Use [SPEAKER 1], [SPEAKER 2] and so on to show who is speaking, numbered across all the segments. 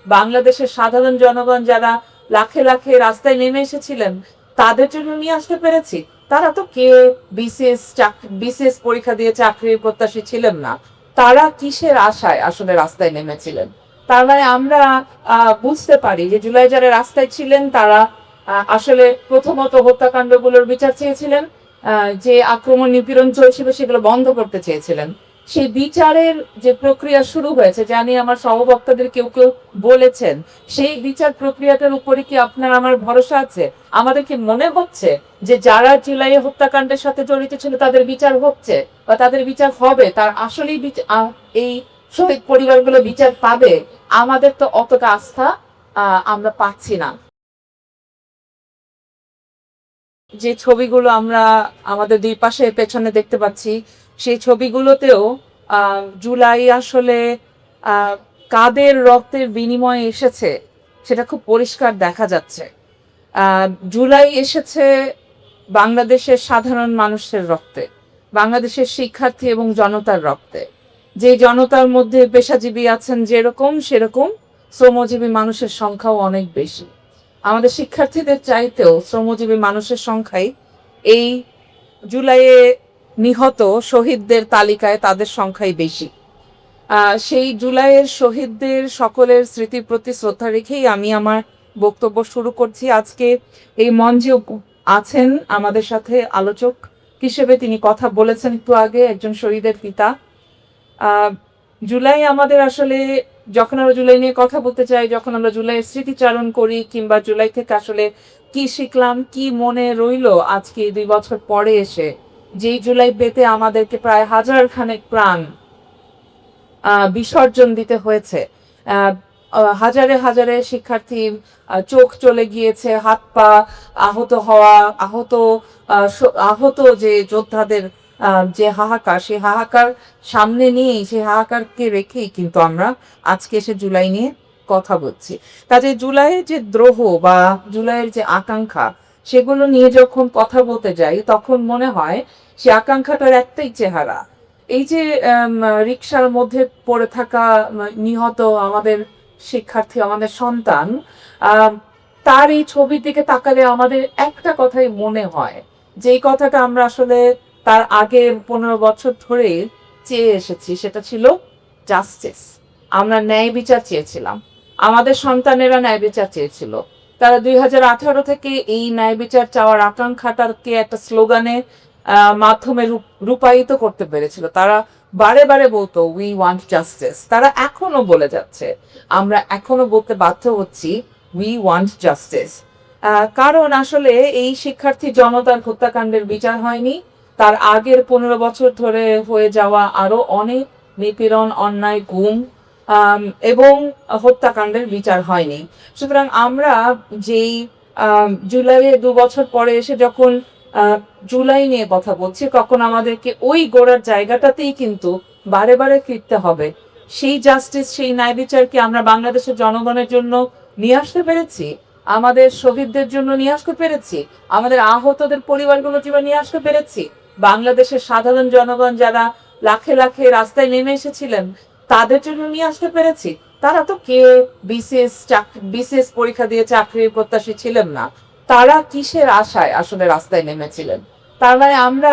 [SPEAKER 1] বাংলাদেশের সাধারণ জনগণ যারা লাখে লাখে রাস্তায় নেমে এসেছিলেন তাদের জন্য নিয়ে আসতে পেরেছি। তারা তো কেউ বিসিএস পরীক্ষা দিয়ে চাকরির প্রত্যাশী ছিলেন না। তারা কিসের আশায় আসলে রাস্তায় নেমেছিলেন? তার মানে আমরা বুঝতে পারি যে জুলাই যারা রাস্তায় ছিলেন তারা আসলে প্রথমত হত্যাকাণ্ডগুলোর বিচার চেয়েছিলেন, যে আক্রমণ নিপীড়ন চলছিল সেগুলো বন্ধ করতে চেয়েছিলেন। সেই বিচারের যে প্রক্রিয়া শুরু হয়েছে, জানি আমার সহবক্তাদের কেউ কেউ বলেছেন, সেই বিচার প্রক্রিয়াটার উপরে কি আপনার আমার ভরসা আছে? আমাদের কি মনে হচ্ছে যে যারা জুলাই হত্যাকাণ্ডের সাথে জড়িত ছিল তাদের বিচার হচ্ছে বা তাদের বিচার হবে, তার আসলেই এই শহীদ পরিবারগুলো বিচার পাবে? আমাদের তো অতটা আস্থা আমরা পাচ্ছি না। যে ছবিগুলো আমরা আমাদের দুই পাশে পেছনে দেখতে পাচ্ছি, সেই ছবিগুলোতেও জুলাই আসলে কাদের রক্তের বিনিময়ে এসেছে সেটা খুব পরিষ্কার দেখা যাচ্ছে। জুলাই এসেছে বাংলাদেশের সাধারণ মানুষের রক্তে, বাংলাদেশের শিক্ষার্থী এবং জনতার রক্তে। যে জনতার মধ্যে পেশাজীবী আছেন যেরকম, সেরকম শ্রমজীবী মানুষের সংখ্যাও অনেক বেশি। আমাদের শিক্ষার্থীদের চাইতেও শ্রমজীবী মানুষের সংখ্যাই এই জুলাইয়ে নিহত শহীদদের তালিকায় তাদের সংখ্যাই বেশি। সেই জুলাইয়ের শহীদদের সকলের স্মৃতির প্রতি শ্রদ্ধা রেখেই আমি আমার বক্তব্য শুরু করছি। আজকে এই মঞ্চে আছেন আমাদের সাথে আলোচক হিসেবে, তিনি কথা বলেছেন একটু আগে, একজন শহীদের পিতা। জুলাই আমাদের আসলে, যখন আমরা জুলাই নিয়ে কথা বলতে চাই, যখন আমরা জুলাইয়ের স্মৃতিচারণ করি কিংবা জুলাই থেকে আসলে কি শিখলাম, কি মনে রইল আজকে 2 বছর পরে এসে, যেই জুলাই পেতে আমাদেরকে প্রায় 1000 খানেক প্রাণ বিসর্জন দিতে হয়েছে, হাজারে হাজারে শিক্ষার্থী চোখ চলে গিয়েছে, হাত পা আহত হওয়া, আহত যে যোদ্ধাদের যে হাহাকার, সেই হাহাকার সামনে নিয়েই, সেই হাহাকারকে রেখেই কিন্তু আমরা আজকে এসে জুলাই নিয়ে কথা বলছি। কাজে জুলাইয়ের যে দ্রোহ বা জুলাইয়ের যে আকাঙ্ক্ষা, সেগুলো নিয়ে যখন কথা বলতে যাই তখন মনে হয় সে আকাঙ্ক্ষাটার একটাই চেহারা। এই যে রিকশার মধ্যে পড়ে থাকা নিহত আমাদের শিক্ষার্থী, আমাদের সন্তান, তার এই ছবির দিকে তাকালে আমাদের একটা কথাই মনে হয়, যে এই কথাটা আমরা আসলে তার আগের 15 বছর ধরে চেয়ে এসেছি, সেটা ছিল জাস্টিস। আমরা ন্যায় বিচার চেয়েছিলাম, আমাদের সন্তানেরা ন্যায় বিচার চেয়েছিল। তারা 2018 থেকে এই ন্যায় বিচার চাওয়ার আকাঙ্ক্ষাটাকে একটা স্লোগানে মাধ্যমে রূপায়িত করতে পেরেছিল। তারা বারে বারে বলতো উই ওয়ান্ট জাস্টিস। তারা এখনো বলে যাচ্ছে, আমরা এখনো বলতে বাধ্য হচ্ছি উই ওয়ান্ট জাস্টিস। কারণ আসলে এই শিক্ষার্থী জনতার হত্যাকাণ্ডের বিচার হয়নি, তার আগের 15 বছর ধরে হয়ে যাওয়া আরো অনেক নিপীড়ন, অন্যায়, গুম এবং হত্যাকাণ্ডের বিচার হয়নি। সুতরাং আমরা যেই জুলাইয়ে 2 বছর পরে এসে যখন জুলাই নিয়ে কথা বলছি, তখন আমাদেরকে ওই গোড়ার জায়গাটাতেই কিন্তু বারে বারে ফিরতে হবে। সেই জাস্টিস, সেই ন্যায় বিচার কি আমরা বাংলাদেশের জনগণের জন্য নিয়ে আসতে পেরেছি? আমাদের শহীদদের জন্য নিয়ে আসতে পেরেছি? আমাদের আহতদের পরিবারগুলোর জন্য নিয়ে আসতে পেরেছি? বাংলাদেশের সাধারণ জনগণ যারা লাখে লাখে রাস্তায় নেমে এসেছিলেন তাদের জন্য নিয়ে আসতে পেরেছি? তারা তো কেউ বিসিএস পরীক্ষা দিয়ে চাকরির প্রত্যাশী ছিলেন না। তারা কিসের আশায় আসলে রাস্তায় নেমেছিলেন? তার মানে আমরা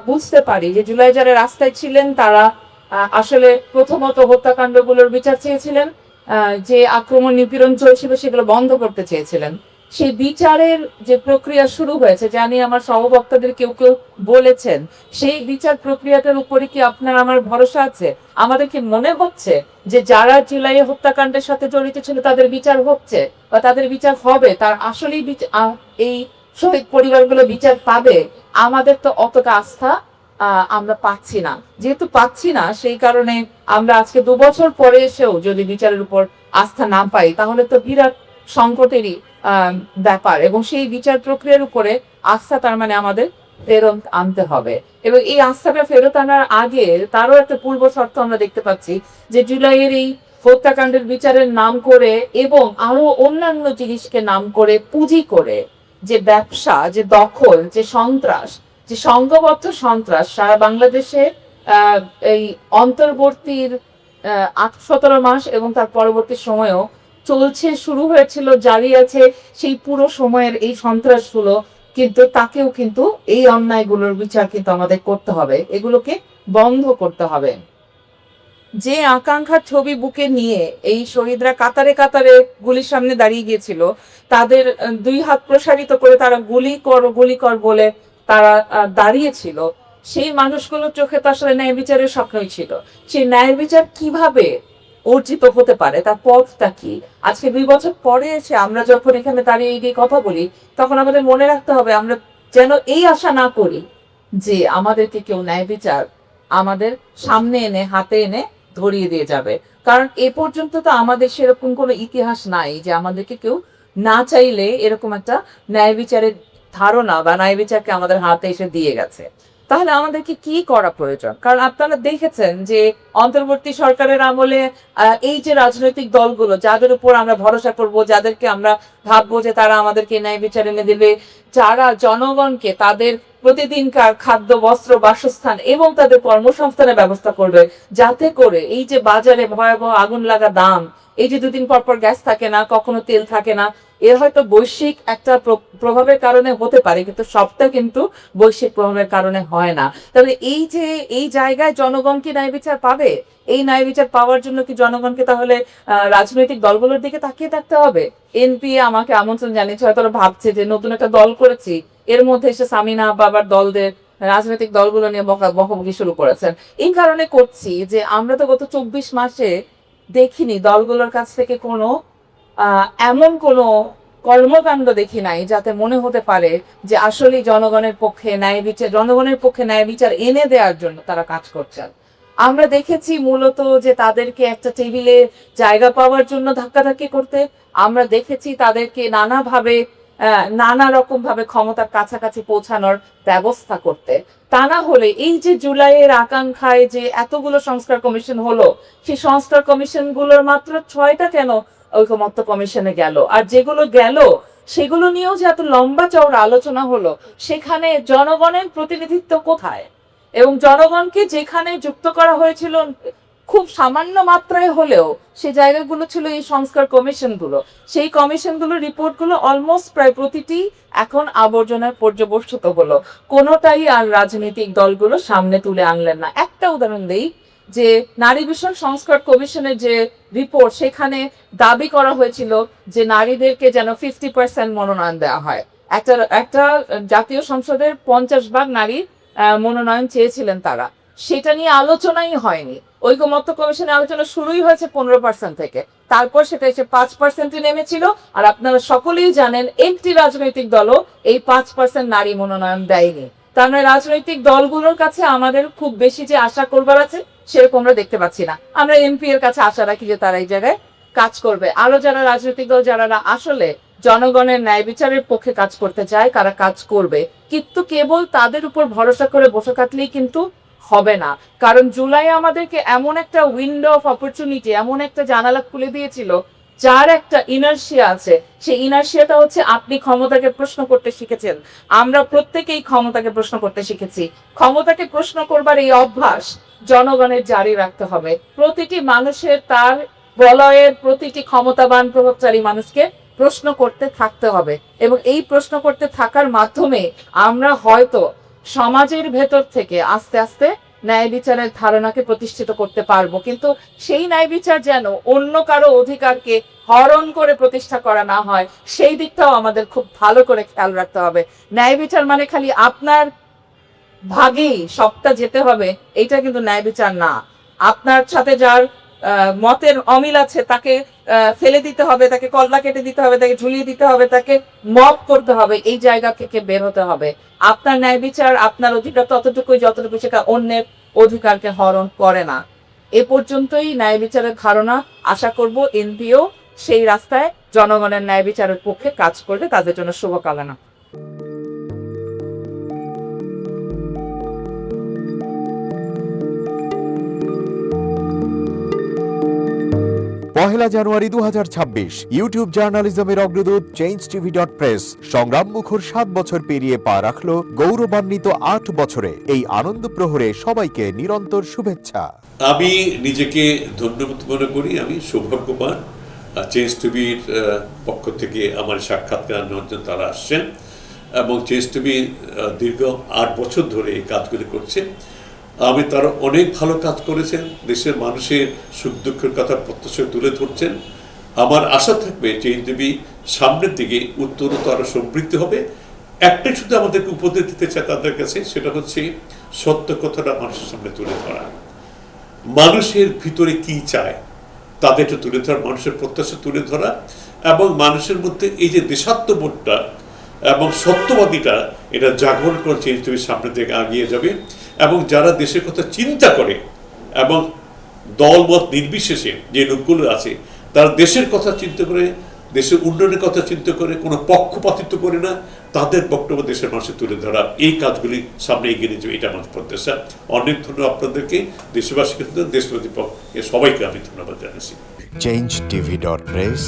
[SPEAKER 1] বুঝতে পারি যে জুলাই যারা রাস্তায় ছিলেন তারা আসলে প্রথমত হত্যাকাণ্ডগুলোর বিচার চেয়েছিলেন, যে আক্রমণ নিপীড়ন চলছিল সেগুলো বন্ধ করতে চেয়েছিলেন। সেই বিচারের যে প্রক্রিয়া শুরু হয়েছে, জানি আমার সহবক্তাদের কেউ কেউ বলেছেন, সেই বিচার প্রক্রিয়াটার উপরে কি আপনার আমার ভরসা আছে? আমাদের কি মনে হচ্ছে যে যারা জুলাই হত্যাকাণ্ডের সাথে জড়িত ছিল তাদের বিচার হচ্ছে বা তাদের বিচার হবে, তার আসলেই এই শহীদ পরিবারগুলো বিচার পাবে? আমাদের তো অতটা আস্থা আমরা পাচ্ছি না। যেহেতু পাচ্ছি না, সেই কারণে আমরা আজকে 2 বছর পরে এসেও যদি বিচারের উপর আস্থা না পাই, তাহলে তো বিরাট সংকটেরই ব্যাপার। এবং সেই বিচার প্রক্রিয়ার উপরে আস্থা তার মানে আমাদের ফেরত আনতে হবে। এবং এই আস্থাটা ফেরত আনার আগে তারও একটা পূর্ব শর্ত আমরা দেখতে পাচ্ছি, যে জুলাইয়ের এই হত্যাকাণ্ডের বিচারের নাম করে এবং আরো অন্যান্য জিনিসকে নাম করে, পুঁজি করে যে ব্যবসা, যে দখল, যে সন্ত্রাস, যে সংঘবদ্ধ সন্ত্রাস সারা বাংলাদেশে এই অন্তর্বর্তীর 17 মাস এবং তার পরবর্তী সময়েও চলছে, শুরু হয়েছিল, জারি আছে, সেই পুরো সময়ের এই সন্ত্রাসগুলো, কিন্তু তাকেও কিন্তু এই অন্যায়গুলোর বিচার কিন্তু আমাদের করতে হবে, এগুলোকে বন্ধ করতে হবে। যে আকাঙ্ক্ষার ছবি বুকে নিয়ে এই শহীদরা কাতারে কাতারে গুলির সামনে দাঁড়িয়ে গিয়েছিল, তাদের দুই হাত প্রসারিত করে তারা গুলি কর বলে তারা দাঁড়িয়েছিল, সেই মানুষগুলোর চোখে তো আসলে ন্যায় বিচারের স্বপ্নই ছিল। সেই ন্যায় বিচার কিভাবে অর্জিত হতে পারে, তার পথটা কি? আজকে 2 বছর পরে এসে আমরা যখন এখানে দাঁড়িয়ে গিয়ে কথা বলি, তখন আমাদের মনে রাখতে হবে আমরা যেন এই আশা না করি যে আমাদেরকে কেউ ন্যায় বিচার আমাদের সামনে এনে, হাতে এনে ধরিয়ে দিয়ে যাবে। কারণ এ পর্যন্ত তো আমাদের সেরকম কোনো ইতিহাস নাই যে আমাদেরকে কেউ না চাইলে এরকম একটা ন্যায় বিচারের ধারণা বা ন্যায় বিচারকে আমাদের হাতে এসে দিয়ে গেছে। তাহলে আমাদেরকে কি করা প্রয়োজন? কারণ আপনারা দেখেছেন যে অন্তর্বর্তী সরকারের আমলে এই যে রাজনৈতিক দলগুলো যাদের উপর আমরা ভরসা করব, যাদেরকে আমরা ভাববো যে তারা আমাদেরকে ন্যায় বিচার এনে দেবে, যারা জনগণকে তাদের প্রতিদিনকার খাদ্য, বস্ত্র, বাসস্থান এবং তাদের কর্মসংস্থানের ব্যবস্থা করবে, যাতে করে এই যে বাজারে ভয়াবহ আগুন লাগা দাম, এই যে 2 দিন পর পর গ্যাস থাকে না, কখনো তেল থাকে না, এর হয়তো বৈশ্বিক একটা প্রভাবের কারণে হতে পারে, কিন্তু সবটা কিন্তু বৈশ্বিক প্রভাবের কারণে হয় না। তবে এই যে এই জায়গায় জনগণ কি ন্যায় বিচার পাবে? এই ন্যায় বিচার পাওয়ার জন্য কি জনগণকে তাহলে রাজনৈতিক দলগুলোর দিকে তাকিয়ে থাকতে হবে? এনপিএ আমাকে আমন্ত্রণ জানিয়েছে, হয়তো ওরা ভাবছে যে নতুন একটা দল করেছি, এর মধ্যে এসে সামিনা বাবার দলদের, রাজনৈতিক দলগুলো নিয়ে বকাবকি শুরু করেছেন। এই কারণে করছি যে আমরা তো গত 24 মাসে দেখিনি দলগুলোর কাছ থেকে কোনো এমন কোনো কর্মকাণ্ড দেখি নাই যাতে মনে হতে পারে যে আসলে জনগণের পক্ষে ন্যায় বিচার এনে দেওয়ার জন্য তারা কাজ করছেন। আমরা দেখেছি মূলত যে তাদেরকে একটা টেবিলে জায়গা পাওয়ার জন্য ধাক্কাধাক্কি করতে, আমরা দেখেছি তাদেরকে নানা রকম ভাবে ক্ষমতার কাছাকাছি পৌঁছানোর ব্যবস্থা করতে। তা না হলে এই যে জুলাইয়ের আকাঙ্ক্ষায় যে এতগুলো সংস্কার কমিশন হলো, সেই সংস্কার কমিশন গুলোর মাত্র 6টা কেন ঐকমত্য কমিশনে গেল? আর যেগুলো গেল সেগুলো নিয়েও যে এত লম্বা চওড়া আলোচনা হলো, সেখানে জনগণের প্রতিনিধিত্ব কোথায়? এবং জনগণকে যেখানে যুক্ত করা হয়েছিল খুব সামান্য মাত্রায় হলেও, সেই জায়গাগুলো ছিল এই সংস্কার কমিশনগুলো। সেই কমিশনগুলোর রিপোর্টগুলো অলমোস্ট প্রায় প্রতিটি এখন আবর্জনার পর্যবসিত হলো, কোনোটাই আর রাজনৈতিক দলগুলো সামনে তুলে আনলেন না। একটা উদাহরণ দেই, যে নারী বিষয়ক সংস্কার কমিশনের যে রিপোর্ট, সেখানে দাবি করা হয়েছিল যে নারীদেরকে যেন 50% মনোনয়ন দেওয়া হয়। একটা একটা জাতীয় সংসদের 50 ভাগ নারী মনোনয়ন চেয়েছিলেন তারা, সেটা নিয়ে আলোচনাই হয়নি। ঐকমত্য কমিশনের আলোচনা শুরুই হয়েছে 15% থেকে, তারপর সেটা এসে 5%-এ নেমেছিল। আর আপনারা সকলেই জানেন একটি রাজনৈতিক দলও এই 5% নারী মনোনয়ন দেয়নি। তার মানে রাজনৈতিক দলগুলোর কাছে আমাদের খুব বেশি যে আশা করবার আছে সেরকম আমরা দেখতে পাচ্ছি না। আমরা এমপি এর কাছে আশা রাখি যে তারা এই জায়গায় কাজ করবে। আরো যারা রাজনৈতিক দল যারা আসলে জনগণের ন্যায় বিচারের পক্ষে কাজ করতে চায়, তারা কাজ করবে, কিন্তু কেবল তাদের উপর ভরসা করে বসে থাকলেই কিন্তু হবে না। কারণ জুলাই আমাদেরকে এমন একটা উইন্ডো অফ অপরচুনিটি, এমন একটা জানালা খুলে দিয়েছিল যার একটা ইনার্শিয়া আছে। সেই ইনার্শিয়াটা হচ্ছে আপনি ক্ষমতাকে প্রশ্ন করতে শিখেছেন, আমরা প্রত্যেকেই ক্ষমতাকে প্রশ্ন করতে শিখেছি। ক্ষমতাকে প্রশ্ন করবার এই অভ্যাস জনগণের জারি রাখতে হবে। প্রতিটি মানুষের তার বলয়ের প্রতিটি ক্ষমতাবান প্রভাবশালী মানুষকে প্রশ্ন করতে থাকতে হবে, এবং এই প্রশ্ন করতে থাকার মাধ্যমে আমরা হয়তো সমাজের ভেতর থেকে আস্তে আস্তে ন্যায় বিচারের ধারণাকে প্রতিষ্ঠিত করতে পারবো। কিন্তু সেই ন্যায় বিচার যেন অন্য কারো অধিকারকে হরণ করে প্রতিষ্ঠা করা না হয়, সেই দিকটাও আমাদের খুব ভালো করে খেয়াল রাখতে হবে। ন্যায় বিচার মানে খালি আপনার ভাগেই সবটা যেতে হবে, এটা কিন্তু ন্যায় বিচার না। আপনার সাথে যার মতের অমিল আছে তাকে ফেলে দিতে হবে, তাকে কল্লা কেটে দিতে হবে, তাকে ঝুলিয়ে দিতে হবে, তাকে মব করতে হবে, এই জায়গা থেকে বের হতে হবে। আপনার ন্যায় বিচার, আপনার অধিকার ততটুকুই যতটুকু সেটা অন্যের অধিকারকে হরণ করে না। এ পর্যন্তই ন্যায় বিচারের ধারণা। আশা করব এনপিও সেই রাস্তায় জনগণের ন্যায় বিচারের পক্ষে কাজ করবে। তাদের জন্য শুভকামনা।
[SPEAKER 2] পহেলা জানুয়ারি 2026 ইউটিউব জার্নালিজমের অগ্রদূত changeTV.press সংগ্রাম মুখর 7 বছর পেরিয়ে পা রাখলো গৌরবান্বিত 8 বছরে। এই আনন্দ প্রহরে সবাইকে নিরন্তর শুভেচ্ছা।
[SPEAKER 3] আমি নিজেকে ধন্য মনে করি, আমি সৌভাগ্যবান চেঞ্জ টিভির পক্ষ থেকে আমার সাক্ষাৎকার নেওয়ার জন্য তারা আসছেন এবং চেঞ্জ টিভি দীর্ঘ 8 বছর ধরে এই কাজগুলি করছে। আমি তারা অনেক ভালো কাজ করেছেন, দেশের মানুষের সুখ দুঃখের কথা প্রত্যক্ষ তুলে ধরছেন। আমার আশা থাকবে চেঞ্জ টিভি সামনের দিকে উত্তরোত্তর আরও সমৃদ্ধ হবে। একটাই শুধু আমাদেরকে উপদেশ দিতে চায় তাদের কাছে, সেটা হচ্ছে সত্য কথাটা মানুষের সামনে তুলে ধরা, মানুষের ভিতরে কি চায় তাদেরটা তুলে ধরা, মানুষের প্রত্যাশা তুলে ধরা এবং মানুষের মধ্যে এই যে দেশাত্মবোধটা এবং সত্যবাদীটা এটা জাগরণ করে চেঞ্জ টিভির সামনের দিকে এগিয়ে যাবে। এবং যারা দেশের কথা চিন্তা করে এবং দলমত নির্বিশেষে যে লোকগুলো আছে তারা দেশের কথা চিন্তা করে, দেশের উন্নয়নের কথা চিন্তা করে, কোনো পক্ষপাতিত্ব করে না, তাদের বক্তব্য দেশের মানুষের তুলে ধরা, এই কাজগুলি সামনে এগিয়ে নিয়ে যাবে, এটা আমার প্রত্যাশা। অনেক ধন্যবাদ আপনাদেরকে, দেশবাসীকে, দেশবাসী সবাইকে আমি ধন্যবাদ জানাচ্ছি।
[SPEAKER 2] changetv.press